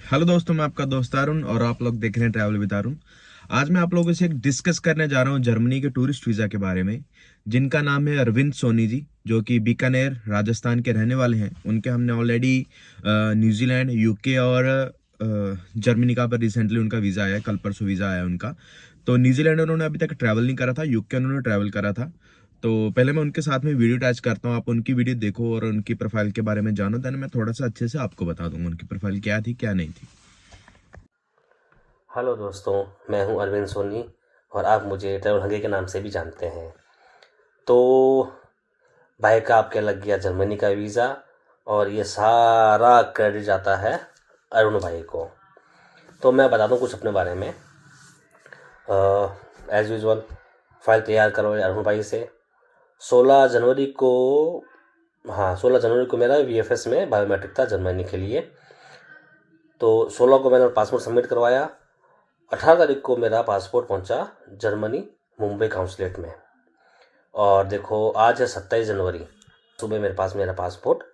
Hello दोस्तों, मैं आपका दोस्त अरुण और आप लोग देख रहे हैं ट्रैवल विद अरुण। आज मैं आप लोगों से एक डिस्कस करने जा रहा हूँ जर्मनी के टूरिस्ट वीजा के बारे में, जिनका नाम है अरविंद सोनी जी, जो कि बीकानेर राजस्थान के रहने वाले हैं। उनके हमने ऑलरेडी न्यूजीलैंड, यूके और जर्मनी का पर रिसेंटली उनका वीजा आया है, कल परसों वीजा आया है उनका। तो न्यूजीलैंड उन्होंने अभी तक ट्रैवल नहीं करा था, यूके उन्होंने ट्रैवल करा था। तो पहले मैं उनके साथ में वीडियो अटैच करता हूँ, आप उनकी वीडियो देखो और उनकी प्रोफाइल के बारे में जानो। देन मैं थोड़ा सा अच्छे से आपको बता दूंगा उनकी प्रोफाइल क्या थी क्या नहीं थी। हेलो दोस्तों, मैं हूं अरविंद सोनी और आप मुझे ट्रैवल हंगे के नाम से भी जानते हैं। तो भाई का आपके लग गया जर्मनी का वीज़ा और ये सारा क्रेडिट जाता है अरुण भाई को। तो मैं बता दूं कुछ अपने बारे में। एज़ यूजुअल फाइल तैयार करवाई अरुण भाई से 16 जनवरी को। हाँ, 16 जनवरी को मेरा वीएफएस में बायोमेट्रिक था जर्मनी के लिए। तो 16 को मैंने पासपोर्ट सबमिट करवाया। 18 तारीख को मेरा पासपोर्ट पहुंचा जर्मनी मुंबई काउंसलेट में। और देखो आज है 27 जनवरी। सुबह मेरे पास मेरा पासपोर्ट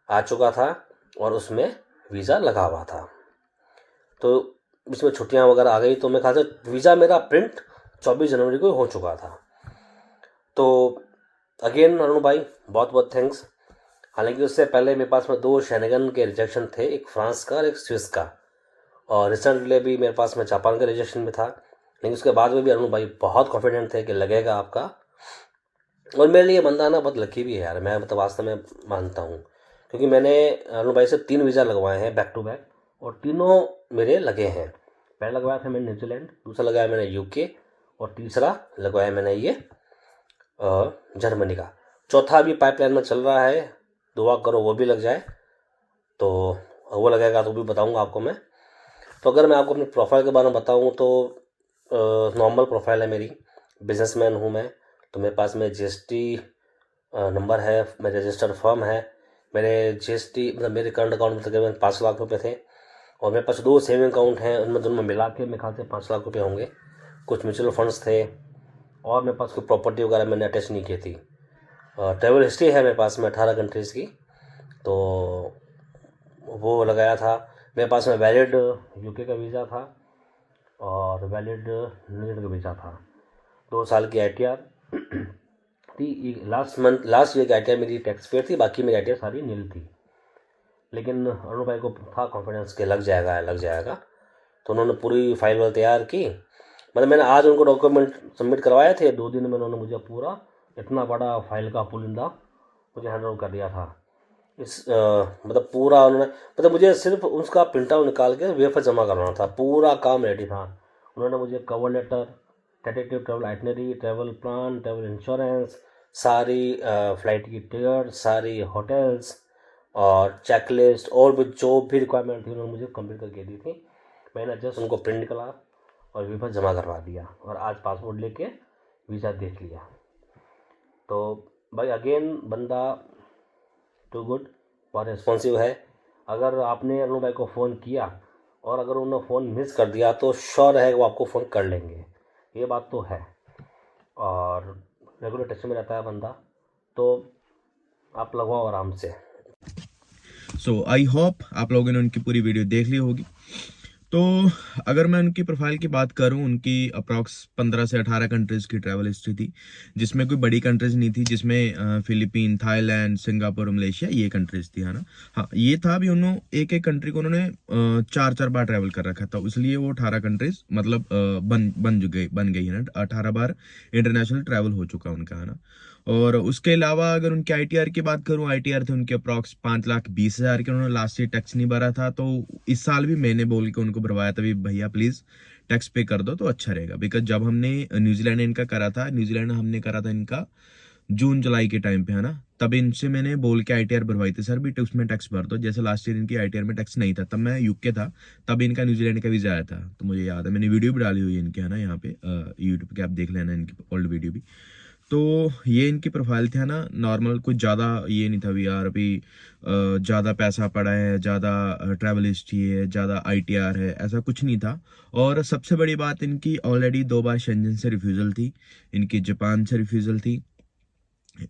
आ चुका था और उसमें वीज़ा लगा हुआ था। तो इसमें छुट्टियां वगैरह आ गई, तो मैं ख्याल से वीज़ा मेरा प्रिंट 24 जनवरी को हो चुका था। तो अगेन अरुण भाई बहुत बहुत थैंक्स। हालांकि उससे पहले मेरे पास में 2 शेनेगन के रिजेक्शन थे, एक फ्रांस का और एक स्विस का। और रिसेंटली भी मेरे पास में जापान के रिजेक्शन में था, लेकिन उसके बाद में भी अरुण भाई बहुत कॉन्फिडेंट थे कि लगेगा आपका। और मेरे लिए बंदा ना बहुत लकी भी है यार, मैं मतलब वास्तव में मानता हूँ। क्योंकि मैंने अरुण भाई से 3 वीज़ा लगवाए हैं बैक टू बैक और तीनों मेरे लगे हैं। पहला लगवाया था मैंने न्यूजीलैंड, दूसरा लगाया मैंने यूके और तीसरा लगवाया मैंने ये जर्मनी का। चौथा भी पाइपलाइन में चल रहा है, दुआ करो वो भी लग जाए। तो वो लगेगा तो भी बताऊंगा आपको मैं। तो अगर मैं आपको अपनी प्रोफाइल के बारे में बताऊं तो नॉर्मल प्रोफाइल है मेरी, बिजनेसमैन हूं मैं। तो मेरे पास में जीएसटी नंबर है, मेरे रजिस्टर्ड फर्म है। मेरे जीएसटी मतलब मेरे करंट अकाउंट में तकरीबन 5 लाख रुपए थे। और मेरे पास 2 सेविंग अकाउंट हैं, उनमें दोनों में मिला के मेरे ख्याल से 5 लाख रुपए होंगे। कुछ म्यूचुअल फंड्स थे और मेरे पास कोई प्रॉपर्टी वगैरह मैंने अटैच नहीं की थी। ट्रैवल हिस्ट्री है मेरे पास में 18 कंट्रीज़ की, तो वो लगाया था। मेरे पास में वैलिड यूके का वीज़ा था और वैलिड न्यूजीलैंड का वीज़ा था। 2 साल की आईटीआर थी। लास्ट ईयर की आईटीआर मेरी टैक्स पेड थी, बाकी मेरी आईटीआर सारी नील थी। लेकिन अरुण भाई को था कॉन्फिडेंस के लग जाएगा लग जाएगा। तो उन्होंने पूरी फाइल वाइल तैयार की। मतलब मैंने आज उनको डॉक्यूमेंट सबमिट करवाए थे, 2 दिन में उन्होंने मुझे पूरा इतना बड़ा फाइल का पुलिंदा मुझे हैंड ओवर कर दिया था। मतलब पूरा उन्होंने, मतलब मुझे सिर्फ उसका प्रिंट आउट निकाल के वेफर जमा करवाना था, पूरा काम रेडी था। उन्होंने मुझे कवर लेटर, टेटेटिव travel itinerary, travel plan, travel insurance, सारी फ्लाइट की टिकट, सारी होटल्स और चेकलिस्ट और भी जो भी रिक्वायरमेंट थी उन्होंने मुझे कंप्लीट करके दी थी। मैंने जस्ट उनको प्रिंट निकला और वेफर जमा करवा दिया और आज पासपोर्ट लेके वीज़ा देख लिया। तो भाई अगेन बंदा टू गुड, बहुत रिस्पॉन्सिव है। अगर आपने अरुण भाई को फ़ोन किया और अगर उन्होंने फ़ोन मिस कर दिया तो श्योर है कि वो आपको फ़ोन कर लेंगे, ये बात तो है। और रेगुलर टच में रहता है बंदा, तो आप लगवाओ आराम से। सो आई होप आप लोगों ने उनकी पूरी वीडियो देख ली होगी। तो अगर मैं उनकी प्रोफाइल की बात करूं, उनकी अप्रॉक्स 15 से 18 कंट्रीज की ट्रैवल हिस्ट्री थी, जिसमें कोई बड़ी कंट्रीज नहीं थी, जिसमें फिलीपीन, थाईलैंड, सिंगापुर, मलेशिया ये कंट्रीज थी, है ना। हाँ, ये था भी, उन्होंने एक एक कंट्री को उन्होंने 4 4 बार ट्रैवल कर रखा था, इसलिए वो 18 कंट्रीज मतलब बन गई है ना। 18 बार इंटरनेशनल ट्रैवल हो चुका उनका, है ना। और उसके अलावा अगर उनके आईटीआर की बात करूं, आईटीआर थे उनके अप्रॉक्स 5,20,000 के। उन्होंने लास्ट ईयर टैक्स नहीं भरा था, तो इस साल भी मैंने बोल के उनको भरवाया था भी भैया प्लीज टैक्स पे कर दो तो अच्छा रहेगा। बिकॉज जब हमने न्यूजीलैंड इनका करा था, न्यूजीलैंड हमने करा था इनका जून जुलाई के टाइम पे, है ना। तब इनसे मैंने बोल के आईटीआर भरवाई थी, सर भी उसमें टैक्स भर दो। जैसे लास्ट ईयर इनकी आईटीआर में टैक्स नहीं था, तब मैं यूके था, तब इनका न्यूजीलैंड का वीजा आया था। तो मुझे याद है, मैंने वीडियो भी डाली हुई है इनके, है ना, यहाँ पे यूट्यूब के आप देख लेना इनकी ओल्ड वीडियो भी। तो ये इनकी प्रोफाइल थी, है ना। नॉर्मल कुछ ज़्यादा ये नहीं था भी यार अभी ज़्यादा पैसा पड़ा है, ज़्यादा ट्रैवल हिस्ट्री है, ज़्यादा आईटीआर है, ऐसा कुछ नहीं था। और सबसे बड़ी बात, इनकी ऑलरेडी 2 बार शेंजन से रिफ्यूज़ल थी, इनकी जापान से रिफ्यूज़ल थी,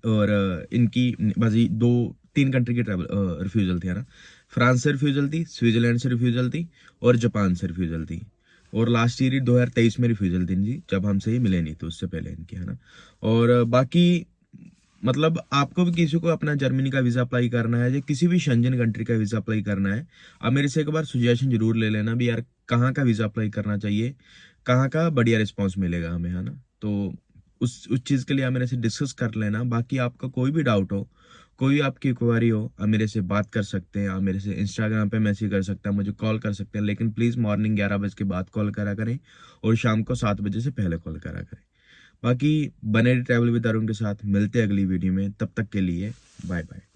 और इनकी बस 2 3 कंट्री की ट्रैवल रिफ्यूज़ल थी, है ना। फ्रांस से रिफ्यूज़ल थी, स्विट्ज़रलैंड से रिफ्यूज़ल थी और जापान से रिफ्यूज़ल थी। और लास्ट ईयर ही 2023 में रिफ्यूज़ल थी जी, जब हमसे ये मिले नहीं थे, उससे पहले इनकी, है ना। और बाकी मतलब आपको भी किसी को अपना जर्मनी का वीज़ा अप्लाई करना है या किसी भी शेंजन कंट्री का वीज़ा अप्लाई करना है, आप मेरे से एक बार सजेशन जरूर ले लेना भी यार कहाँ का वीज़ा अप्लाई करना चाहिए, कहाँ का बढ़िया रिस्पॉन्स मिलेगा हमें, है ना। तो उस चीज़ के लिए आप मेरे से डिस्कस कर लेना। बाकी आपका कोई भी डाउट हो, कोई आपकी क्वेरी हो, आप मेरे से बात कर सकते हैं, आप मेरे से इंस्टाग्राम पे मैसेज कर सकते हैं, मुझे कॉल कर सकते हैं, लेकिन प्लीज़ मॉर्निंग 11 बजे के बाद कॉल करा करें और शाम को 7 बजे से पहले कॉल करा करें। बाकी बने ट्रैवल विद अरुण के साथ मिलते हैं अगली वीडियो में, तब तक के लिए बाय बाय।